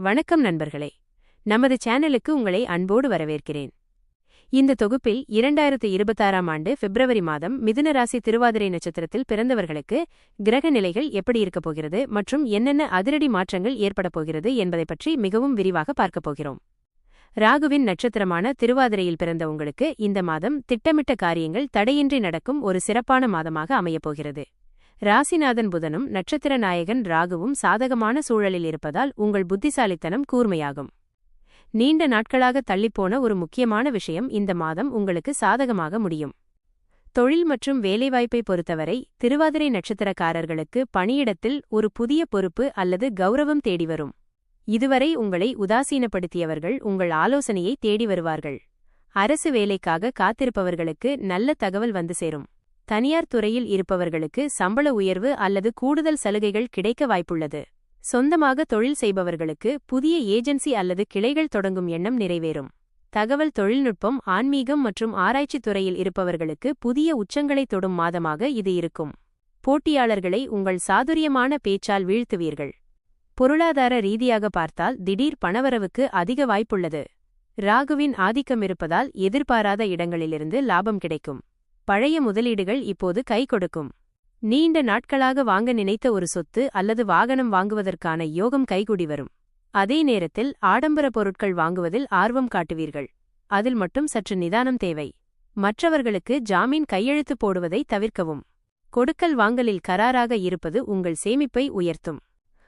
வணக்கம் நண்பர்களே, நமது சேனலுக்கு உங்களை அன்போடு வரவேற்கிறேன். இந்த தொகுப்பில் 2026ஆம் ஆண்டு பிப்ரவரி மாதம் மிதுன ராசி திருவாதிரை நட்சத்திரத்தில் பிறந்தவர்களுக்கு கிரக நிலைகள் எப்படி இருக்கப் போகிறது மற்றும் என்னென்ன அதிரடி மாற்றங்கள் ஏற்படப் போகிறது என்பதை பற்றி மிகவும் விரிவாக பார்க்கப் போகிறோம். ராகுவின் நட்சத்திரமான திருவாதிரையில் பிறந்த உங்களுக்கு இந்த மாதம் திட்டமிட்ட காரியங்கள் தடையின்றி நடக்கும் ஒரு சிறப்பான மாதமாக அமையப்போகிறது. ராசிநாதன் புதனும் நட்சத்திர நாயகன் ராகுவும் சாதகமான சூழலில் இருப்பதால் உங்கள் புத்திசாலித்தனம் கூர்மையாகும். நீண்ட நாட்களாக தள்ளிப்போன ஒரு முக்கியமான விஷயம் இந்த மாதம் உங்களுக்கு சாதகமாக முடியும். தொழில் மற்றும் வேலைவாய்ப்பை பொறுத்தவரை திருவாதிரை நட்சத்திரக்காரர்களுக்கு பணியிடத்தில் ஒரு புதிய பொறுப்பு அல்லது கௌரவம் தேடி வரும். இதுவரை உங்களை உதாசீனப்படுத்தியவர்கள் உங்கள் ஆலோசனையை தேடி வருவார்கள். அரசு வேலைக்காக காத்திருப்பவர்களுக்கு நல்ல தகவல் வந்து சேரும். தனியார் துறையில் இருப்பவர்களுக்கு சம்பள உயர்வு அல்லது கூடுதல் சலுகைகள் கிடைக்க வாய்ப்புள்ளது. சொந்தமாக தொழில் செய்பவர்களுக்கு புதிய ஏஜென்சி அல்லது கிளைகள் தொடங்கும் எண்ணம் நிறைவேறும். தகவல் தொழில்நுட்பம், ஆன்மீகம் மற்றும் ஆராய்ச்சி துறையில் இருப்பவர்களுக்கு புதிய உச்சங்களை தொடும் மாதமாக இது இருக்கும். போட்டியாளர்களை உங்கள் சாதுரியமான பேச்சால் வீழ்த்துவீர்கள். பொருளாதார ரீதியாக பார்த்தால் திடீர் பணவரவுக்கு அதிக வாய்ப்புள்ளது. ராகுவின் ஆதிக்கம் இருப்பதால் எதிர்பாராத இடங்களிலிருந்து லாபம் கிடைக்கும். பழைய முதலீடுகள் இப்போது கை கொடுக்கும். நீண்ட நாட்களாக வாங்க நினைத்த ஒரு சொத்து அல்லது வாகனம் வாங்குவதற்கான யோகம் கைகூடி வரும். அதே நேரத்தில் ஆடம்பர பொருட்கள் வாங்குவதில் ஆர்வம் காட்டுவீர்கள். அதில் மட்டும் சற்று நிதானம் தேவை. மற்றவர்களுக்கு ஜாமீன் கையெழுத்து போடுவதை தவிர்க்கவும். கொடுக்கல் வாங்கலில் கராராக இருப்பது உங்கள் சேமிப்பை உயர்த்தும்.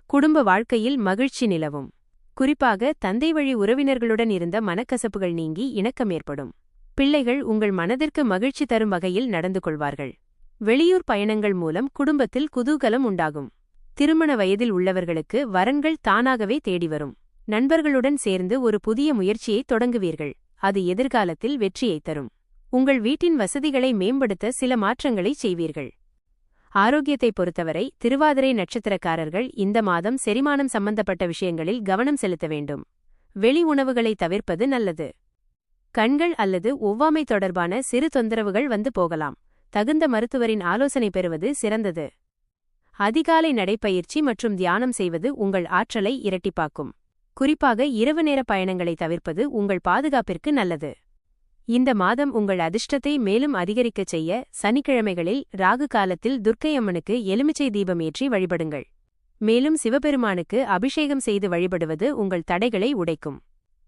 குடும்ப வாழ்க்கையில் மகிழ்ச்சி நிலவும். குறிப்பாக தந்தை வழி உறவினர்களுடன் இருந்த மனக்கசப்புகள் நீங்கி இணக்கம் ஏற்படும். பிள்ளைகள் உங்கள் மனதிற்கு மகிழ்ச்சி தரும் வகையில் நடந்து கொள்வார்கள். வெளியூர் பயணங்கள் மூலம் குடும்பத்தில் குதூகலம் உண்டாகும். திருமண வயதில் உள்ளவர்களுக்கு வரன்கள் தானாகவே தேடி வரும். நண்பர்களுடன் சேர்ந்து ஒரு புதிய முயற்சியை தொடங்குவீர்கள். அது எதிர்காலத்தில் வெற்றியைத் தரும். உங்கள் வீட்டின் வசதிகளை மேம்படுத்த சில மாற்றங்களை செய்வீர்கள். ஆரோக்கியத்தை பொறுத்தவரை திருவாதிரை நட்சத்திரக்காரர்கள் இந்த மாதம் செரிமானம் சம்பந்தப்பட்ட விஷயங்களில் கவனம் செலுத்த வேண்டும். வெளி உணவுகளை தவிர்ப்பது நல்லது. கண்கள் அல்லது ஒவ்வாமை தொடர்பான சிறு தொந்தரவுகள் வந்து போகலாம். தகுந்த மருத்துவரின் ஆலோசனை பெறுவது சிறந்தது. அதிகாலை நடைப்பயிற்சி மற்றும் தியானம் செய்வது உங்கள் ஆற்றலை இரட்டிப்பாக்கும். குறிப்பாக இரவு நேர பயணங்களை தவிர்ப்பது உங்கள் பாதுகாப்பிற்கு நல்லது. இந்த மாதம் உங்கள் அதிர்ஷ்டத்தை மேலும் அதிகரிக்கச் செய்ய சனிக்கிழமைகளில் ராகு காலத்தில் துர்க்கை அம்மனுக்கு எலுமிச்சை தீபம் ஏற்றி வழிபடுங்கள். மேலும் சிவபெருமானுக்கு அபிஷேகம் செய்து வழிபடுவது உங்கள் தடைகளை உடைக்கும்.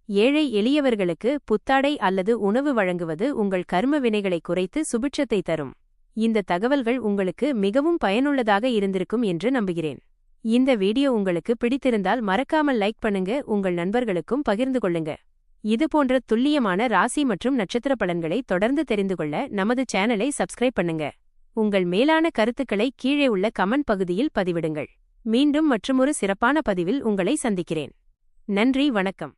ஏழை எளியவர்களுக்கு புத்தாடை அல்லது உணவு வழங்குவது உங்கள் கர்ம வினைகளை குறைத்து சுபிட்சத்தை தரும். இந்த தகவல்கள் உங்களுக்கு மிகவும் பயனுள்ளதாக இருந்திருக்கும் என்று நம்புகிறேன். இந்த வீடியோ உங்களுக்கு பிடித்திருந்தால் மறக்காமல் லைக் பண்ணுங்க, உங்கள் நண்பர்களுக்கும் பகிர்ந்து கொள்ளுங்க. இதுபோன்ற துல்லியமான ராசி மற்றும் நட்சத்திர பலன்களை தொடர்ந்து தெரிந்து கொள்ள நமது சேனலை சப்ஸ்கிரைப் பண்ணுங்க. உங்கள் மேலான கருத்துக்களை கீழே உள்ள கமெண்ட் பகுதியில் பதிவிடுங்கள். மீண்டும் மற்றுமொரு சிறப்பான பதிவில் உங்களை சந்திக்கிறேன். நன்றி, வணக்கம்.